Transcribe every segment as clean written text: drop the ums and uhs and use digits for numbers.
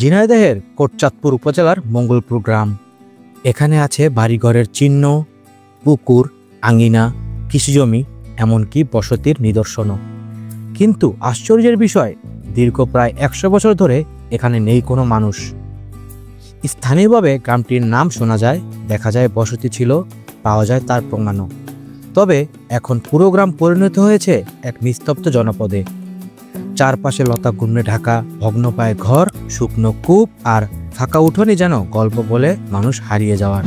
ঝিনাইদহের কোটচাঁদপুর উপজেলার মঙ্গলপুর গ্রাম। এখানে আছে বাড়িঘরের চিহ্ন, পুকুর, আঙ্গিনা, কৃষিজমি, এমনকি বসতির নিদর্শনও। কিন্তু আশ্চর্যের বিষয়, দীর্ঘ প্রায় 100 বছর ধরে এখানে নেই কোনো মানুষ। স্থানীয়ভাবে গ্রামটির নাম শোনা যায়, দেখা যায় বসতি ছিল, পাওয়া যায় তার প্রমাণও। তবে এখন পুরো গ্রাম পরিণত হয়েছে এক নিস্তব্ধ জনপদে। চারপাশে লতা গুণ্যে ঢাকা ভগ্নপ্রায় ঘর, শুকনো কূপ আর ফাঁকা উঠোনে যেন গল্প বলে মানুষ হারিয়ে যাওয়ার।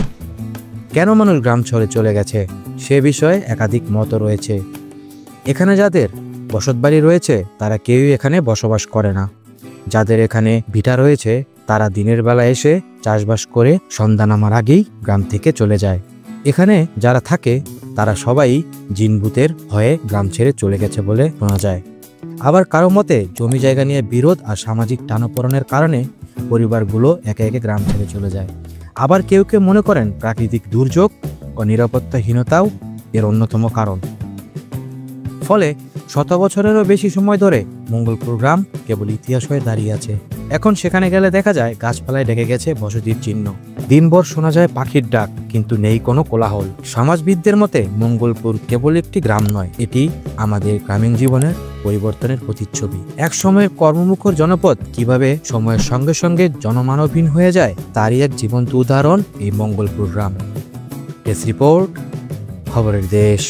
কেন মানুষ গ্রাম ছেড়ে চলে গেছে সে বিষয়ে একাধিক মত রয়েছে। এখানে যাদের বসতবাড়ি রয়েছে তারা কেউই এখানে বসবাস করে না। যাদের এখানে ভিটা রয়েছে তারা দিনের বেলা এসে চাষবাস করে সন্ধ্যা নামার আগেই গ্রাম থেকে চলে যায়। এখানে যারা থাকে তারা সবাই জিনভূতের ভয়ে গ্রাম ছেড়ে চলে গেছে বলে শোনা যায়। আবার কারো মতে জমি জায়গা নিয়ে বিরোধ আর সামাজিক টানাপোড়েনের কারণে পরিবারগুলো একে একে গ্রাম ছেড়ে চলে যায়। আবার কেউ কেউ মনে করেন প্রাকৃতিক দুর্যোগ ও নিরাপত্তাহীনতাও এর অন্যতম কারণ। ফলে শত বছরেরও বেশি সময় ধরে মঙ্গলপুর গ্রাম কেবল ইতিহাস হয়ে দাঁড়িয়ে আছে। এখন সেখানে গেলে দেখা যায় গাছপালায় ঢেকে গেছে বসতির চিহ্ন। দিনভর শোনা যায় পাখির ডাক, কিন্তু নেই কোনো কোলাহল। সমাজবিদদের মতে মঙ্গলপুর কেবল একটি গ্রাম নয়, এটি আমাদের গ্রামীণ জীবনের পরিবর্তনের প্রতিচ্ছবি। এক সময়ের কর্মমুখর জনপদ কিভাবে সময়ের সঙ্গে সঙ্গে জনমানবহীন হয়ে যায় তারই এক জীবন্ত উদাহরণ এই মঙ্গলপুর গ্রাম। ডেস্ক রিপোর্ট, খবরের দেশ।